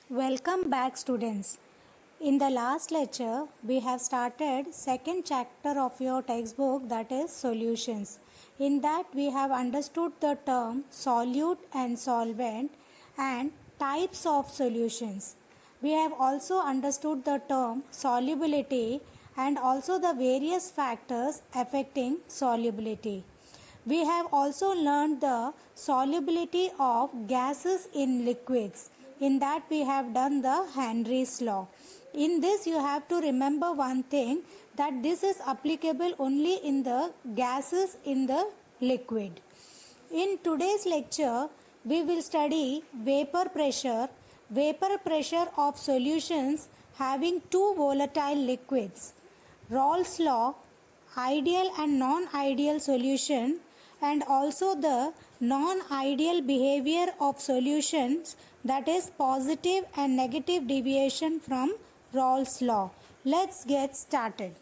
Welcome back, students. In the last lecture, we have started second chapter of your textbook, that is solutions. In that, we have understood the term solute and solvent and types of solutions. We have also understood the term solubility and also the various factors affecting solubility. We have also learned the solubility of gases in liquids. In that, we have done the Henry's law. In this, you have to remember one thing, that this is applicable only in the gases in the liquid. In today's lecture, we will study vapor pressure of solutions having two volatile liquids. Rawls law, ideal and non-ideal solution, and also the non-ideal behavior of solutions, that is positive and negative deviation from Rawls law. Let's get started.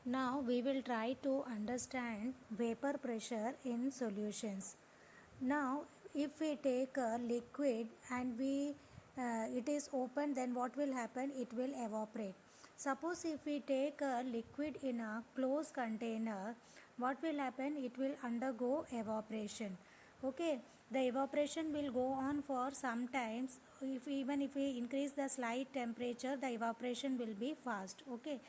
Now we will try to understand vapor pressure in solutions. Now if we take a liquid and it is open, then what will happen? It will evaporate. Suppose if we take a liquid in a closed container, what will happen? It will undergo evaporation. Okay, the evaporation will go on for some times. Even if we increase the slight temperature, the evaporation will be fast. Okay,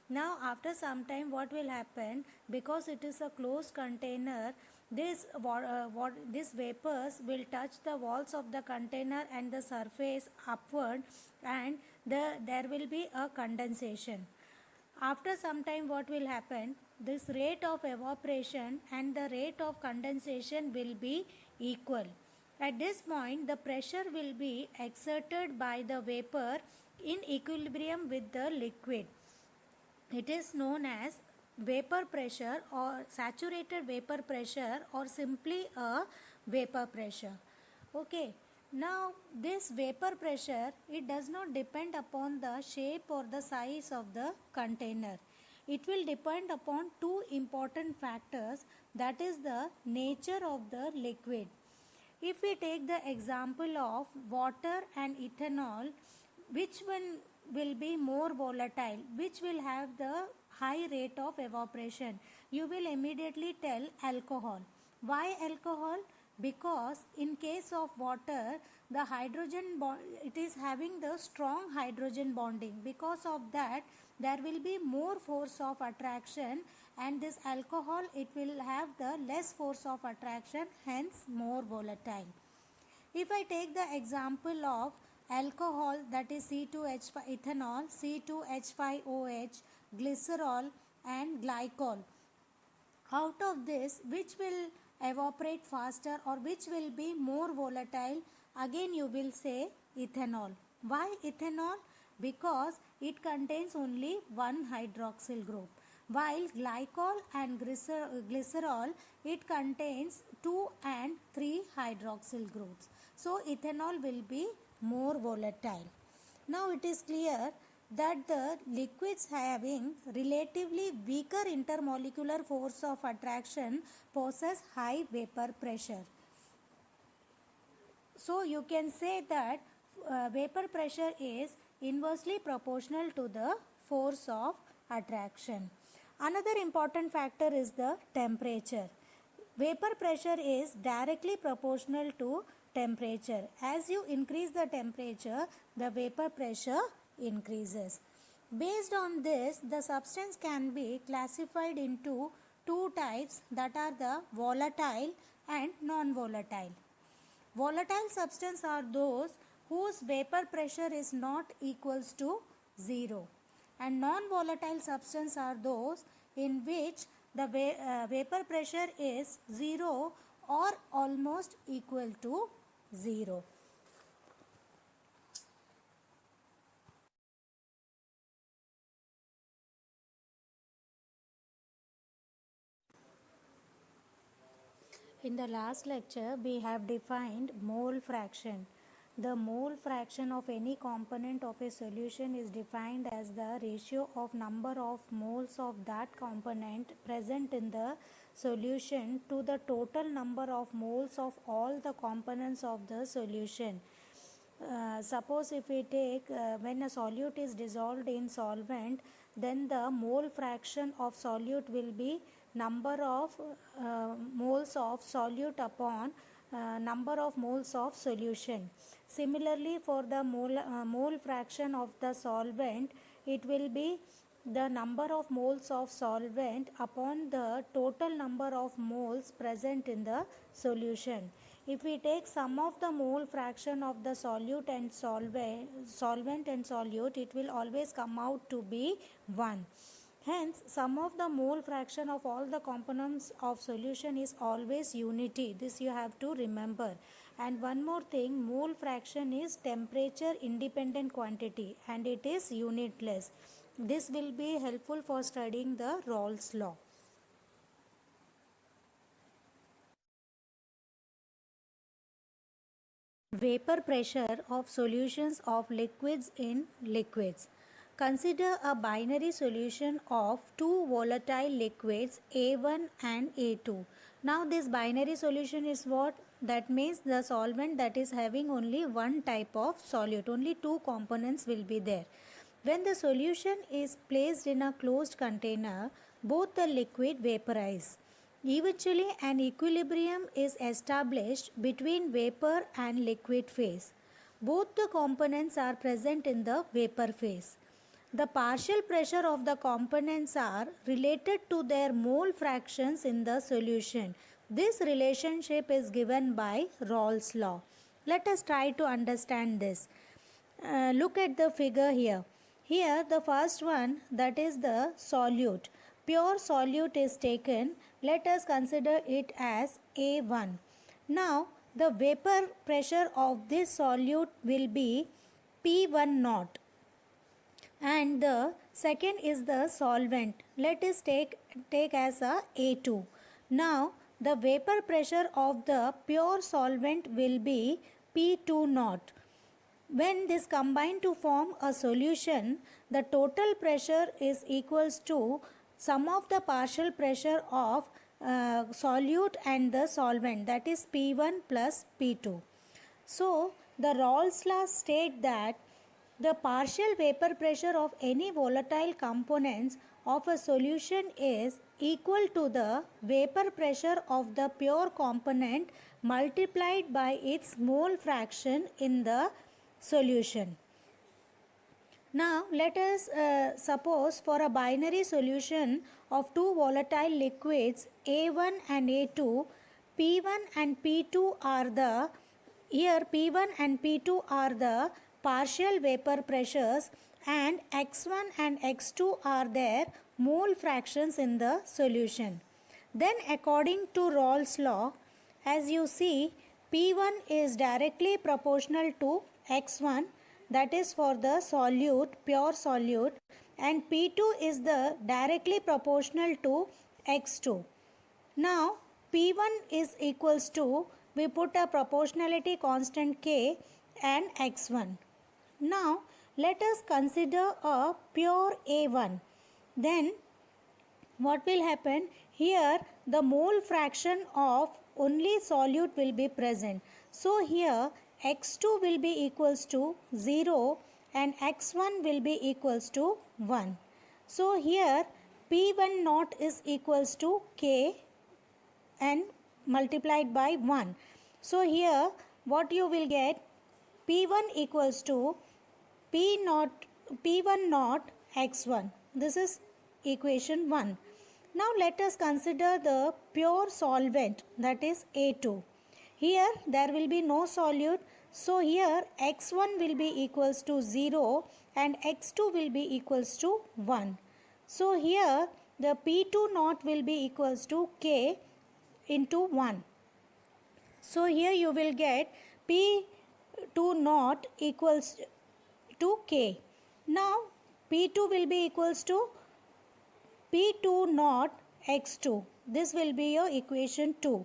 now after some time what will happen, because it is a closed container, this vapors will touch the walls of the container and the surface upward, and there will be a condensation. After some time what will happen, this rate of evaporation and the rate of condensation will be equal. At this point, the pressure will be exerted by the vapor in equilibrium with the liquid. It is known as vapor pressure or saturated vapor pressure, or simply a vapor pressure. Okay, now this vapor pressure, it does not depend upon the shape or the size of the container. It will depend upon two important factors, that is the nature of the liquid. If we take the example of water and ethanol, which one will be more volatile, which will have the high rate of evaporation? You will immediately tell alcohol. Why alcohol? Because in case of water, the hydrogen bond, it is having the strong hydrogen bonding. Because of that, there will be more force of attraction, and this alcohol, it will have the less force of attraction, hence more volatile. If I take the example of alcohol, that is C2H5 ethanol, C2H5OH, glycerol and glycol, out of this, which will evaporate faster or which will be more volatile? Again you will say ethanol. Why ethanol? Because it contains only one hydroxyl group, while glycol and glycerol, it contains 2 and 3 hydroxyl groups. So ethanol will be more volatile. Now it is clear that the liquids having relatively weaker intermolecular force of attraction possess high vapor pressure. So you can say that vapor pressure is inversely proportional to the force of attraction. Another important factor is the temperature. Vapor pressure is directly proportional to temperature. As you increase the temperature, the vapor pressure increases. Based on this, the substance can be classified into two types, that are the volatile and non-volatile. Volatile substances are those whose vapor pressure is not equals to 0, and non-volatile substances are those in which the vapor pressure is 0 or almost equal to 0. In the last lecture, we have defined mole fraction. The mole fraction of any component of a solution is defined as the ratio of number of moles of that component present in the solution to the total number of moles of all the components of the solution. Suppose if we take when a solute is dissolved in solvent, then the mole fraction of solute will be number of moles of solute upon number of moles of solution. Similarly, for the mole fraction of the solvent, it will be the number of moles of solvent upon the total number of moles present in the solution. If we take sum of the mole fraction of the solute and solvent and solute, it will always come out to be 1. Hence, sum of the mole fraction of all the components of solution is always unity. This you have to remember. And one more thing, mole fraction is temperature independent quantity and it is unitless. This will be helpful for studying the Raoult's law. Vapor pressure of solutions of liquids in liquids. Consider a binary solution of two volatile liquids A1 and A2. Now this binary solution is what? That means the solvent that is having only one type of solute, only two components will be there. When the solution is placed in a closed container, both the liquid vaporize. Eventually, an equilibrium is established between vapor and liquid phase. Both the components are present in the vapor phase. The partial pressure of the components are related to their mole fractions in the solution. This relationship is given by Raoult's law. Let us try to understand this. Look at the figure here. Here the first one, that is the solute. Pure solute is taken. Let us consider it as A1. Now the vapor pressure of this solute will be P1 naught. And the second is the solvent. Let us take as a A2. Now the vapor pressure of the pure solvent will be P2 naught. When this combine to form a solution, the total pressure is equals to sum of the partial pressure of solute and the solvent, that is P1 plus P2. So the Raoult's law state that the partial vapor pressure of any volatile components of a solution is equal to the vapor pressure of the pure component multiplied by its mole fraction in the solution. Now let us suppose for a binary solution of two volatile liquids A1 and A2, P1 and P2 are the, here P1 and P2 are the partial vapor pressures and X1 and X2 are their mole fractions in the solution. Then according to Raoult's law, as you see, P1 is directly proportional to X1, that is for the solute, pure solute, and P2 is the directly proportional to X2. Now P1 is equals to, we put a proportionality constant K and X1. Now let us consider a pure A1. Then what will happen? Here the mole fraction of only solute will be present. So here X2 will be equals to 0 and X1 will be equals to 1. So here P1 naught is equals to K and multiplied by 1. So here what you will get, P1 equals to P1 naught X1. This is equation 1. Now let us consider the pure solvent, that is A2. Here there will be no solute. So here X1 will be equals to 0 and X2 will be equals to 1. So here the P2 naught will be equals to K into 1. So here you will get P2 naught equals to K. Now P2 will be equals to P2 naught X2. This will be your equation 2.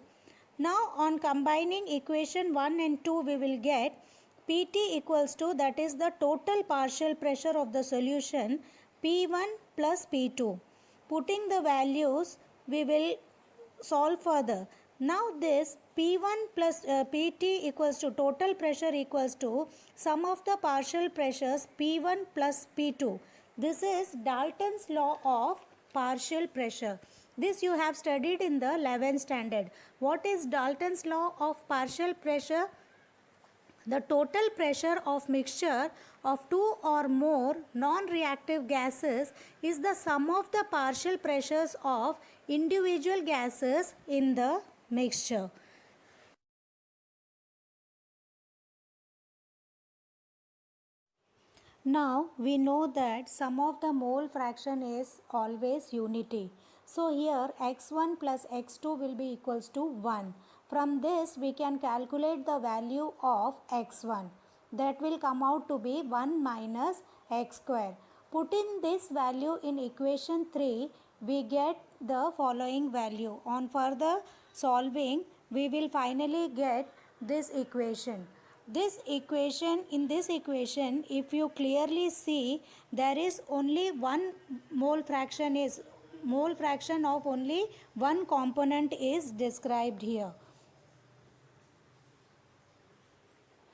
Now on combining equation 1 and 2, we will get Pt equals to, that is the total partial pressure of the solution, P1 plus P2. Putting the values, we will solve further. Now this P1 plus Pt equals to total pressure equals to sum of the partial pressures P1 plus P2. This is Dalton's law of partial pressure. This you have studied in the 11th standard. What is Dalton's law of partial pressure? The total pressure of mixture of two or more non-reactive gases is the sum of the partial pressures of individual gases in the mixture. Now we know that sum of the mole fraction is always unity. So here x1 plus x2 will be equals to 1. From this we can calculate the value of x1. That will come out to be 1 minus x square. Putting this value in equation 3, we get the following value. On further solving, we will finally get this equation. In this equation, if you clearly see, there is only one mole fraction of only one component is described here.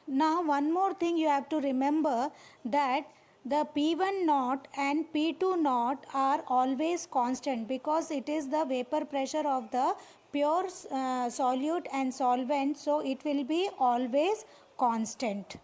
Now one more thing you have to remember, that the P1 naught and P2 naught are always constant, because it is the vapor pressure of the pure solute and solvent, so it will be always constant.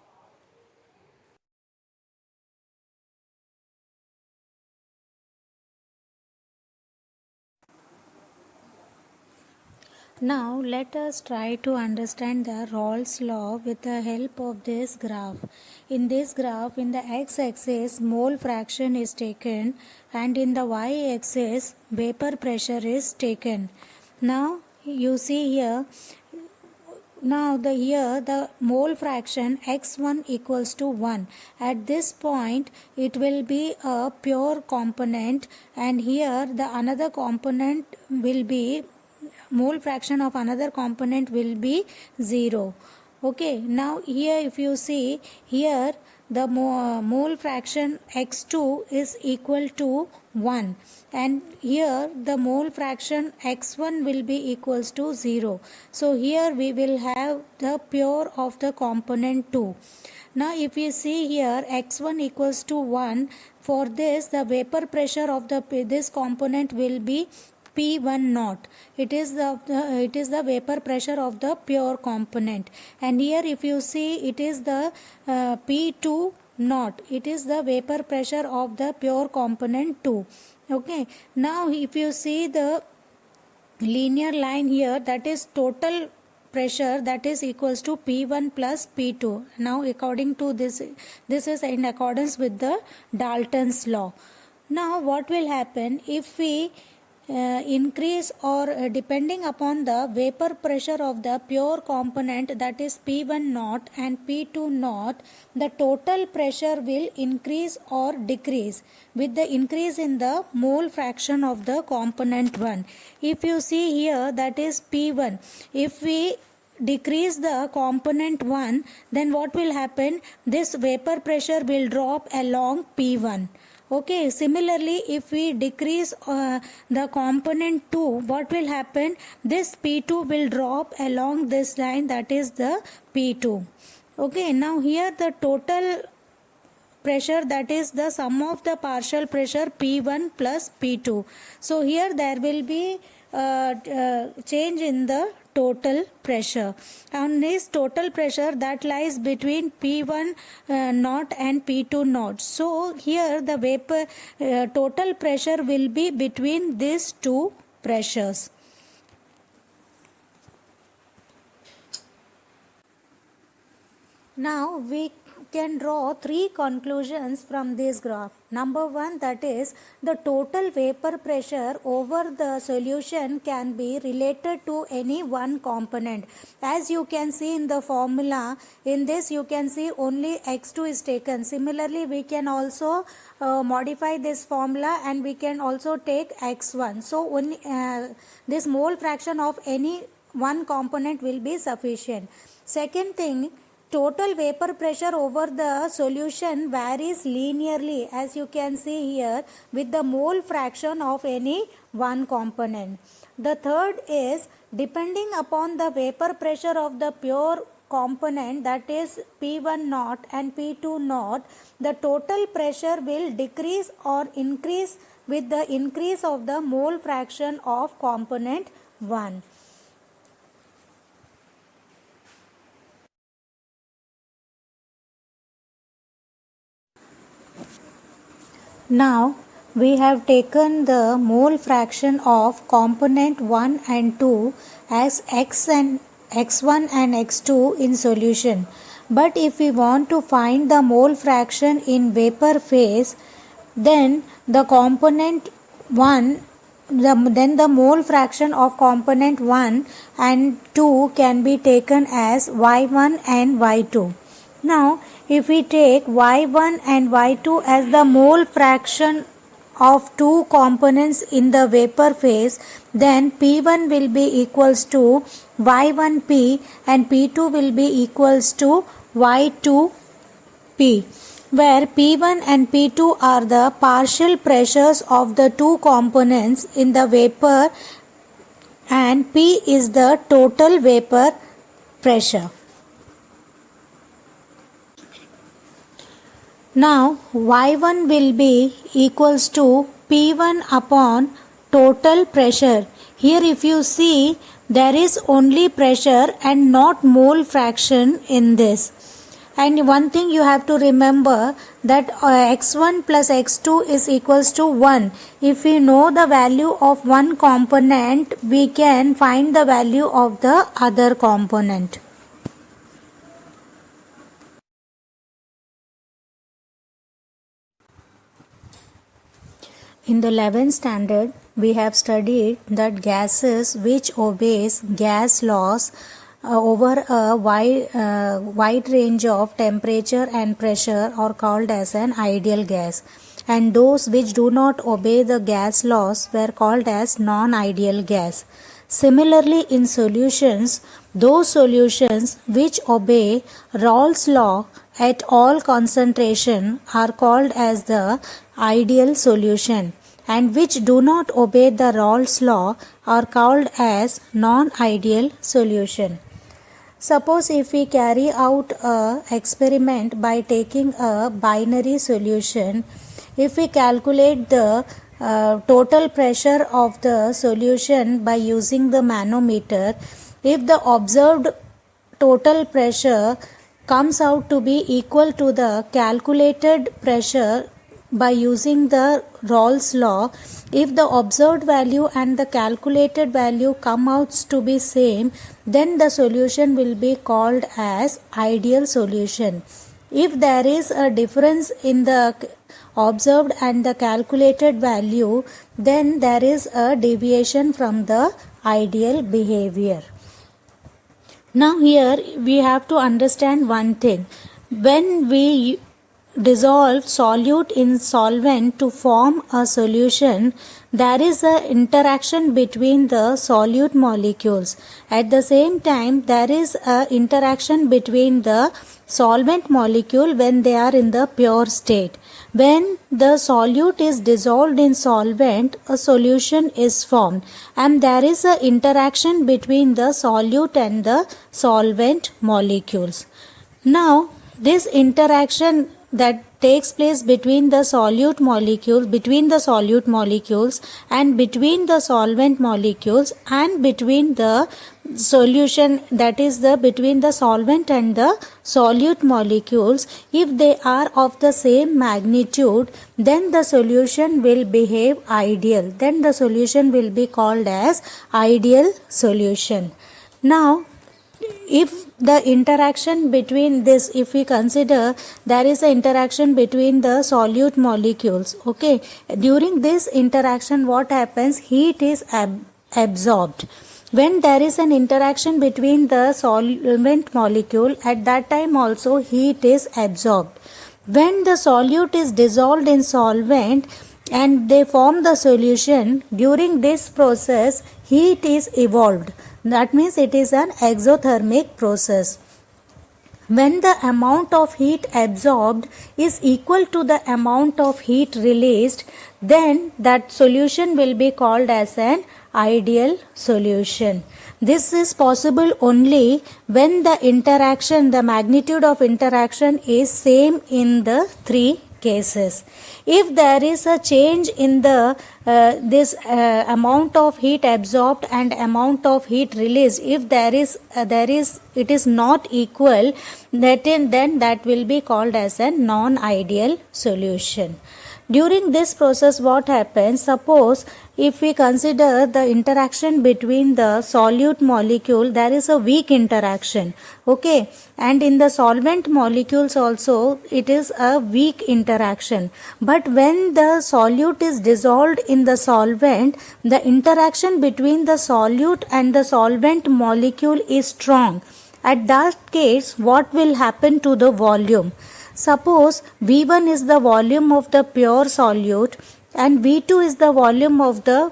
Now let us try to understand the Rawls law with the help of this graph. In this graph, in the x-axis mole fraction is taken, and in the y-axis vapor pressure is taken. Now you see here, here the mole fraction x1 equals to 1. At this point it will be a pure component, and here the another component will be, mole fraction of another component will be 0. Okay, now here if you see, here the mole fraction x2 is equal to 1, and here the mole fraction x1 will be equals to 0. So here we will have the pure of the component 2. Now if you see here x1 equals to 1, for this the vapor pressure of this component will be P1 naught. It is the vapor pressure of the pure component, and here if you see, it is the P2 naught. It is the vapor pressure of the pure component 2. Okay, now if you see the linear line here, that is total pressure, that is equals to P1 plus P2. Now according to this is in accordance with the Dalton's law. Now what will happen if we increase or depending upon the vapor pressure of the pure component, that is P1 naught and P2 naught, the total pressure will increase or decrease with the increase in the mole fraction of the component 1. If you see here, that is P1. If we decrease the component 1, then what will happen? This vapor pressure will drop along P1. Okay, similarly if we decrease the component 2, what will happen? This P2 will drop along this line, that is the P2. Okay, now here the total pressure, that is the sum of the partial pressure P1 plus P2. So here there will be change in the total pressure, and this total pressure that lies between P1 naught and P2 naught. So here the vapor total pressure will be between these two pressures. Now we can draw three conclusions from this graph. Number one, that is the total vapor pressure over the solution can be related to any one component. As you can see in the formula, in this you can see only x2 is taken. Similarly, we can also modify this formula and we can also take x1. So only this mole fraction of any one component will be sufficient. Second thing, total vapor pressure over the solution varies linearly, as you can see here, with the mole fraction of any one component. The third is depending upon the vapor pressure of the pure component, that is P1 naught and P2 naught, the total pressure will decrease or increase with the increase of the mole fraction of component 1. Now we have taken the mole fraction of component 1 and 2 as x1 and x2 in solution. But if we want to find the mole fraction in vapor phase, then the component 1 then the mole fraction of component 1 and 2 can be taken as y1 and y2. Now, if we take y1 and y2 as the mole fraction of two components in the vapor phase, then P1 will be equals to y1p and P2 will be equals to y2p, where P1 and P2 are the partial pressures of the two components in the vapor and P is the total vapor pressure. Now y1 will be equals to P1 upon total pressure. Here if you see, there is only pressure and not mole fraction in this. And one thing you have to remember, that x1 plus x2 is equals to 1. If we know the value of one component, we can find the value of the other component. In the 11th standard, we have studied that gases which obeys gas laws over a wide range of temperature and pressure are called as an ideal gas, and those which do not obey the gas laws were called as non-ideal gas. Similarly, in solutions, those solutions which obey Raoult's law at all concentration are called as the ideal solution, and which do not obey the Raoult's law are called as non-ideal solution. Suppose if we carry out an experiment by taking a binary solution, if we calculate the total pressure of the solution by using the manometer, if the observed total pressure comes out to be equal to the calculated pressure by using the Raoult's law, if the observed value and the calculated value come out to be same, then the solution will be called as ideal solution. If there is a difference in the observed and the calculated value, then there is a deviation from the ideal behavior. Now here we have to understand one thing. When we dissolve solute in solvent to form a solution, there is an interaction between the solute molecules. At the same time, there is an interaction between the solvent molecule when they are in the pure state. When the solute is dissolved in solvent, a solution is formed, and there is an interaction between the solute and the solvent molecules. Now, this interaction that takes place between the solute molecules and between the solvent molecules and between the solution, that is between the solvent and the solute molecules, if they are of the same magnitude, then the solution will behave ideal. Then the solution will be called as ideal solution. Now, if the interaction between this, if we consider there is an interaction between the solute molecules, okay, during this interaction what happens? Heat is absorbed. When there is an interaction between the solvent molecule, at that time also heat is absorbed. When the solute is dissolved in solvent and they form the solution, during this process heat is evolved. That means it is an exothermic process. when the amount of heat absorbed is equal to the amount of heat released, then that solution will be called as an ideal solution. This is possible only when the magnitude of interaction is same in the three cases. If there is a change in the this amount of heat absorbed and amount of heat released, if it is not equal, then that will be called as a non-ideal solution. During this process, what happens? Suppose if we consider the interaction between the solute molecule, there is a weak interaction, okay, and in the solvent molecules also it is a weak interaction. But when the solute is dissolved in the solvent, the interaction between the solute and the solvent molecule is strong. At that case, what will happen to the volume? Suppose V1 is the volume of the pure solute and V2 is the volume of the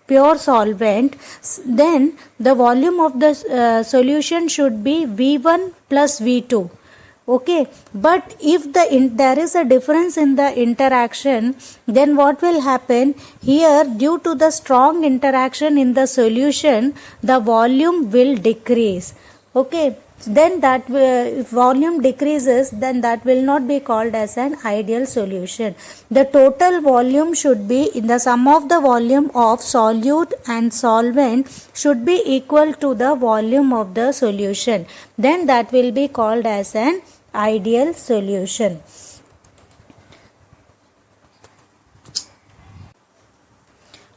pure solvent, then the volume of the solution should be V1 plus V2. Okay, but if there is a difference in the interaction, then what will happen? Here, due to the strong interaction in the solution, the volume will decrease. Okay, then if volume decreases, then that will not be called as an ideal solution. The total volume should be in the sum of the volume of solute and solvent should be equal to the volume of the solution. Then that will be called as an ideal solution.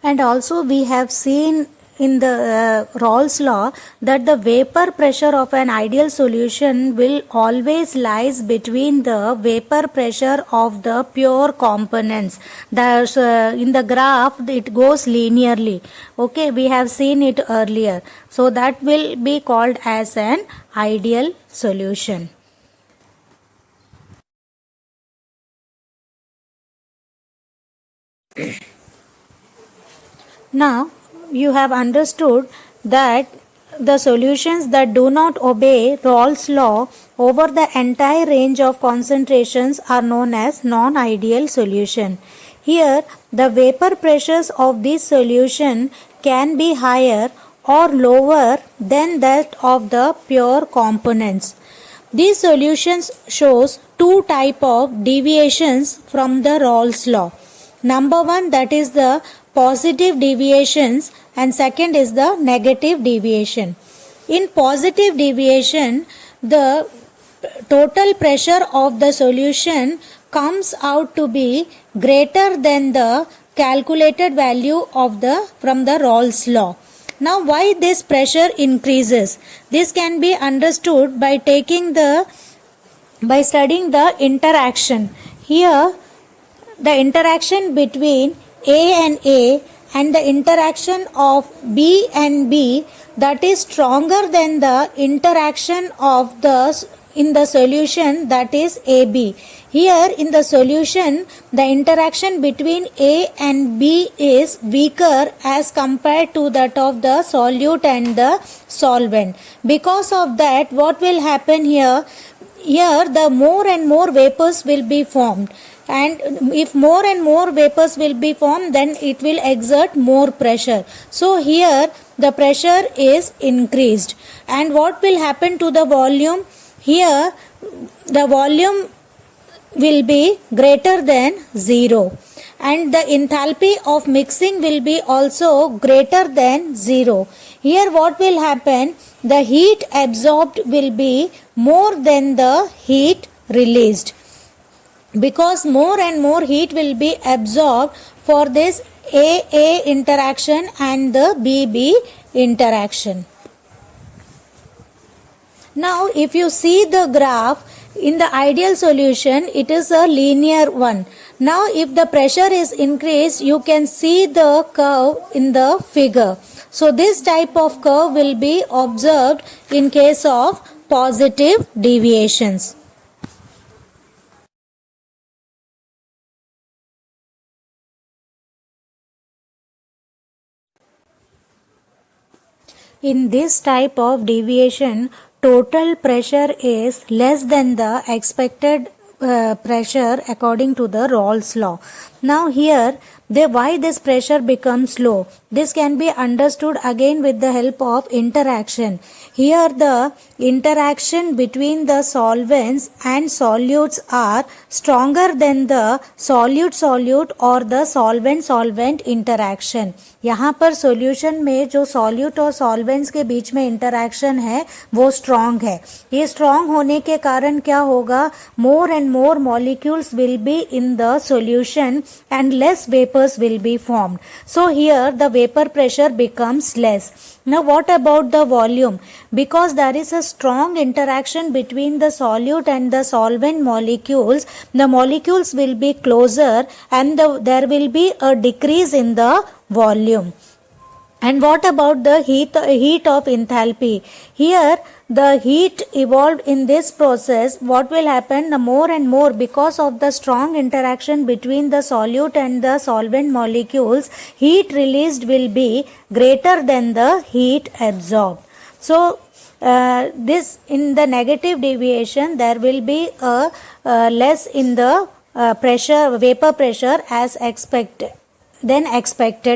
And also we have seen in the Raoult's law that the vapor pressure of an ideal solution will always lies between the vapor pressure of the pure components. In the graph it goes linearly. Okay, we have seen it earlier. So that will be called as an ideal solution. Now you have understood that the solutions that do not obey Raoult's law over the entire range of concentrations are known as non-ideal solution. Here the vapor pressures of this solution can be higher or lower than that of the pure components. These solutions shows two type of deviations from the Raoult's law. Number one, that is the positive deviations, and second is the negative deviation. In positive deviation, the total pressure of the solution comes out to be greater than the calculated value of from the Raoult's law. Now why this pressure increases? This can be understood by studying the interaction. Here the interaction between A and the interaction of B and B, that is stronger than the interaction of in the solution, that is AB. Here in the solution, the interaction between A and B is weaker as compared to that of the solute and the solvent. Because of that, what will happen here? Here the more and more vapors will be formed. And if more and more vapors will be formed, then it will exert more pressure. So here the pressure is increased. And what will happen to the volume? Here the volume will be greater than 0. And the enthalpy of mixing will be also greater than 0. Here what will happen? The heat absorbed will be more than the heat released. Because more and more heat will be absorbed for this AA interaction and the BB interaction. Now if you see the graph, in the ideal solution it is a linear one. Now if the pressure is increased, you can see the curve in the figure. So this type of curve will be observed in case of positive deviations. In this type of deviation, total pressure is less than the expected pressure according to the Rolle's law. Now here, why this pressure becomes low? This can be understood again with the help of interaction. Here the interaction between the solvents and solutes are stronger than the solute-solute or the solvent-solvent interaction. यहाँ पर solution में जो solute और solvents के बीच में interaction है वो strong है. ये स्ट्रॉन्ग होने के कारण क्या होगा? More and more molecules will be in the solution and less vapors will be formed. So here the vapor pressure becomes less. Now what about the volume? Because there is a strong interaction between the solute and the solvent molecules, the molecules will be closer and there will be a decrease in the volume. And what about the heat of enthalpy? Here the heat evolved in this process. What will happen? The more and more, because of the strong interaction between the solute and the solvent molecules, heat released will be greater than the heat absorbed. So this in the negative deviation there will be a less in the vapor pressure as expected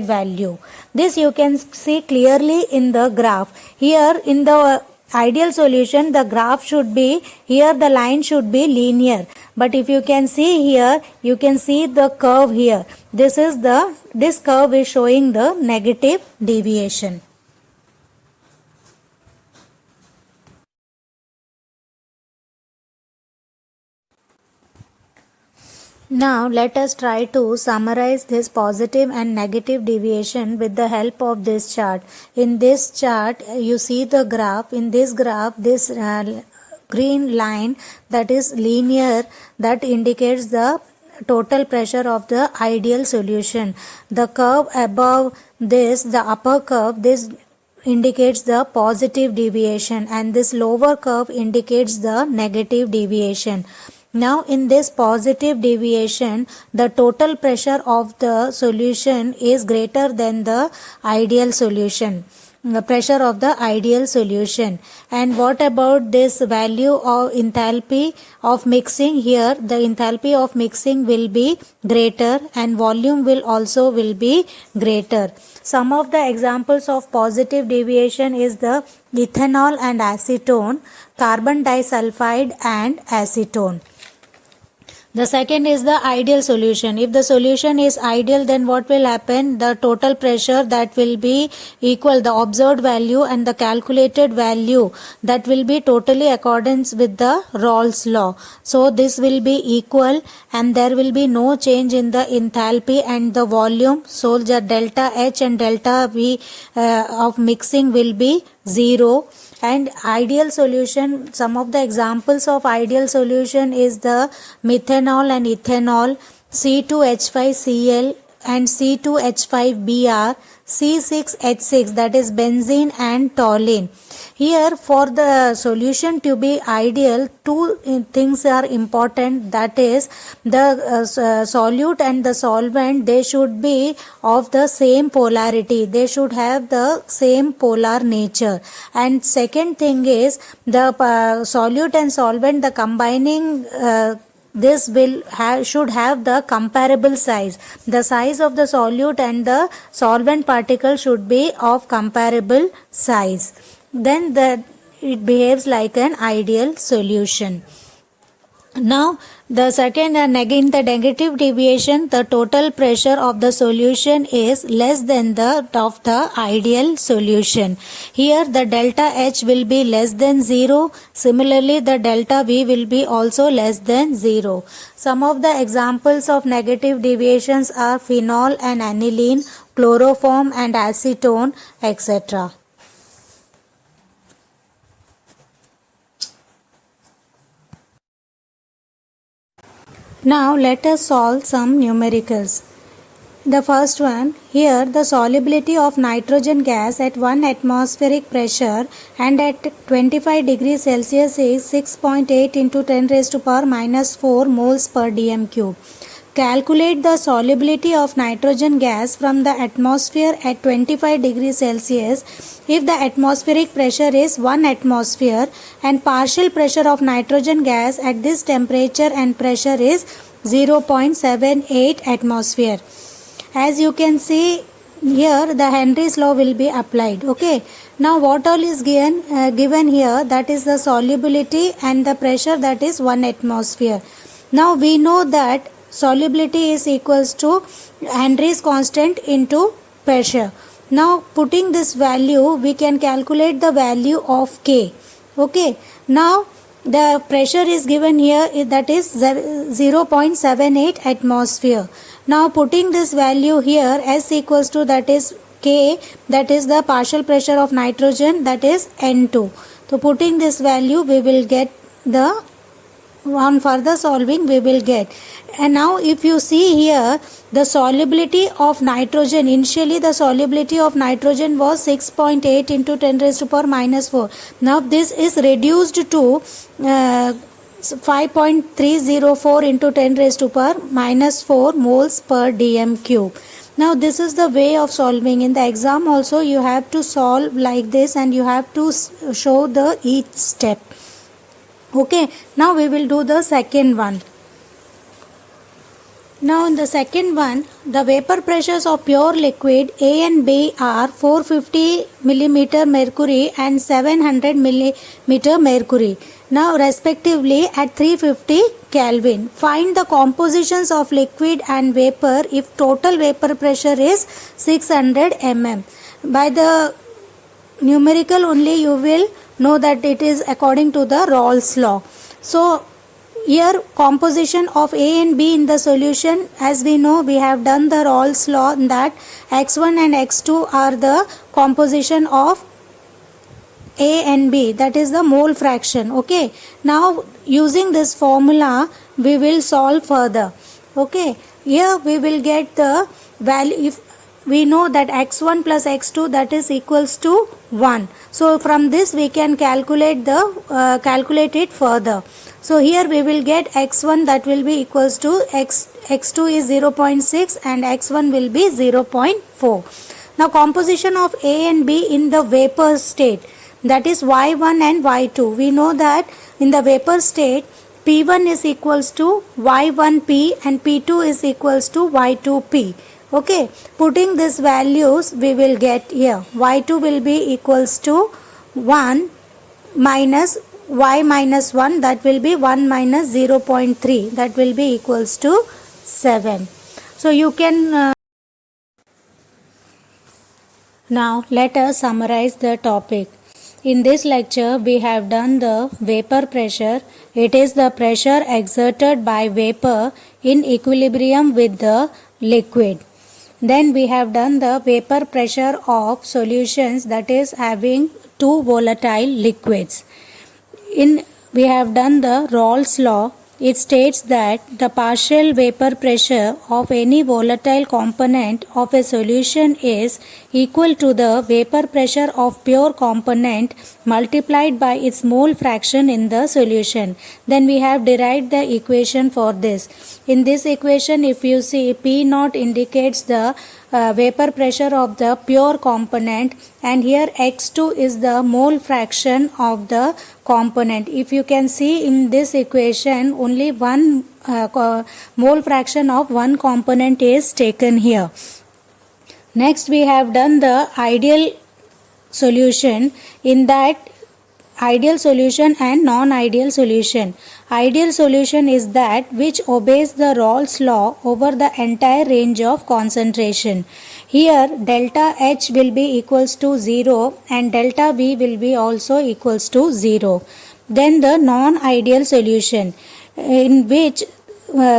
value. This you can see clearly in the graph. Here in the ideal solution the graph should be, here the line should be linear, but if you can see here, you can see the curve here. This curve is showing the negative deviation. Now let us try to summarize this positive and negative deviation with the help of this chart. In this chart you see the graph. In this graph this green line that is linear, that indicates the total pressure of the ideal solution. The curve above this, the upper curve, this indicates the positive deviation and this lower curve indicates the negative deviation. Now in this positive deviation, the total pressure of the solution is greater than the ideal solution, the pressure of the ideal solution. And what about this value of enthalpy of mixing? Here the enthalpy of mixing will be greater and volume will also be greater. Some of the examples of positive deviation is the ethanol and acetone, carbon disulfide and acetone. The second is the ideal solution. If the solution is ideal, then what will happen? The total pressure that will be equal, the observed value and the calculated value, that will be totally accordance with the Rolle's law. So this will be equal and there will be no change in the enthalpy and the volume. So the delta H and delta V of mixing will be 0. And ideal solution, some of the examples of ideal solution is the methanol and ethanol, C2H5Cl and C2H5Br, C6H6, that is benzene and toluene. Here for the solution to be ideal, two things are important, that is the solute and the solvent, they should be of the same polarity, they should have the same polar nature. And second thing is the solute and solvent, the combining this should have the comparable size. The size of the solute and the solvent particle should be of comparable size. Then it behaves like an ideal solution. Now the second, in the negative deviation, the total pressure of the solution is less than that of the ideal solution. Here the delta H will be less than 0. Similarly the delta V will be also less than 0. Some of the examples of negative deviations are phenol and aniline, chloroform and acetone, etc. Now let us solve some numericals. The first one, here the solubility of nitrogen gas at 1 atmospheric pressure and at 25 degrees Celsius is 6.8 into 10 raised to power minus 4 moles per dm cube. calculate the solubility of nitrogen gas from the atmosphere at 25 degrees Celsius if the atmospheric pressure is 1 atmosphere and partial pressure of nitrogen gas at this temperature and pressure is 0.78 atmosphere. As you can see here, the Henry's law will be applied. Okay. Now what all is given here, that is the solubility and the pressure, that is 1 atmosphere. Now we know that solubility is equals to Henry's constant into pressure. Now putting this value, we can calculate the value of K. Okay. Now the pressure is given here, that is 0.78 atmosphere. Now putting this value here, S equals to, that is K, that is the partial pressure of nitrogen, that is N2. So putting this value, we will get the, on further solving we will get. And now if you see here, the solubility of nitrogen, initially the solubility of nitrogen was 6.8 into 10 raised to power minus 4. Now this is reduced to 5.304 into 10 raised to power minus 4 moles per dm cube. Now this is the way of solving. In the exam also you have to solve like this and you have to show the each step. Okay, now we will do the second one. Now in the second one, the vapor pressures of pure liquid A and B are 450 millimeter mercury and 700 millimeter mercury. Now respectively at 350 Kelvin. Find the compositions of liquid and vapor if total vapor pressure is 600 mm. By the numerical only you will know that it is according to the Raoult's law. So here composition of A and B in the solution, as we know, we have done the Raoult's law that X1 and X2 are the composition of A and B, that is the mole fraction. Okay, now using this formula we will solve further. Okay, here we will get the value. If we know that X1 plus X2, that is equals to 1. So from this we can calculate it further. So here we will get X1, that will be equals to X2 is 0.6 and X1 will be 0.4. Now composition of A and B in the vapor state, that is Y1 and Y2. We know that in the vapor state P1 is equals to Y1P and P2 is equals to Y2P. Okay, putting these values we will get here Y2 will be equals to 1 minus Y minus 1, that will be 1 minus 0.3, that will be equals to 7. So you can now let us summarize the topic. In this lecture we have done the vapor pressure. It is the pressure exerted by vapor in equilibrium with the liquid. Then we have done the vapor pressure of solutions, that is having two volatile liquids. We have done the Raoult's law. It states that the partial vapor pressure of any volatile component of a solution is equal to the vapor pressure of pure component multiplied by its mole fraction in the solution. Then we have derived the equation for this. In this equation, if you see, P naught indicates the vapor pressure of the pure component, and here X2 is the mole fraction of the component. If you can see in this equation, only one mole fraction of one component is taken here. Next we have done the ideal solution. In that, ideal solution and non-ideal solution. Ideal solution is that which obeys the Raoult's law over the entire range of concentration. Here delta H will be equals to 0 and delta V will be also equals to 0. Then the non-ideal solution, in which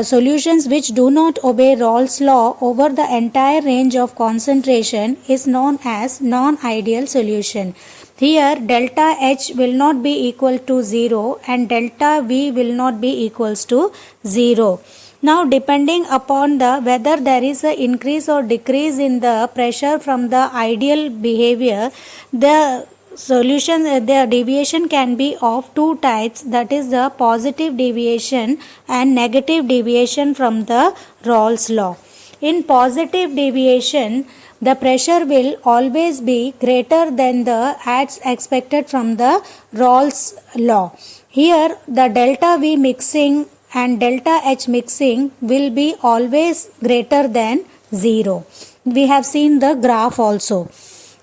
solutions which do not obey Raoult's law over the entire range of concentration is known as non-ideal solution. Here delta H will not be equal to 0 and delta V will not be equals to 0. Now depending upon the whether there is an increase or decrease in the pressure from the ideal behavior, the solution, the deviation can be of two types, that is the positive deviation and negative deviation from the Rolle's law. In positive deviation, the pressure will always be greater than the as expected from the Rolle's law. Here the delta V mixing and delta H mixing will be always greater than 0. We have seen the graph also.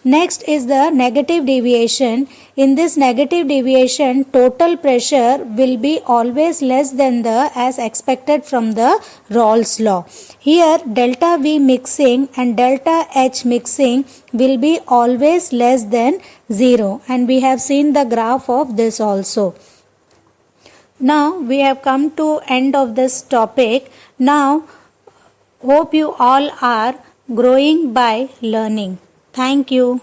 Next is the negative deviation. In this negative deviation, total pressure will be always less than the as expected from the Rolle's law. Here delta V mixing and delta H mixing will be always less than 0, and we have seen the graph of this also. Now we have come to end of this topic. Now hope you all are growing by learning. Thank you.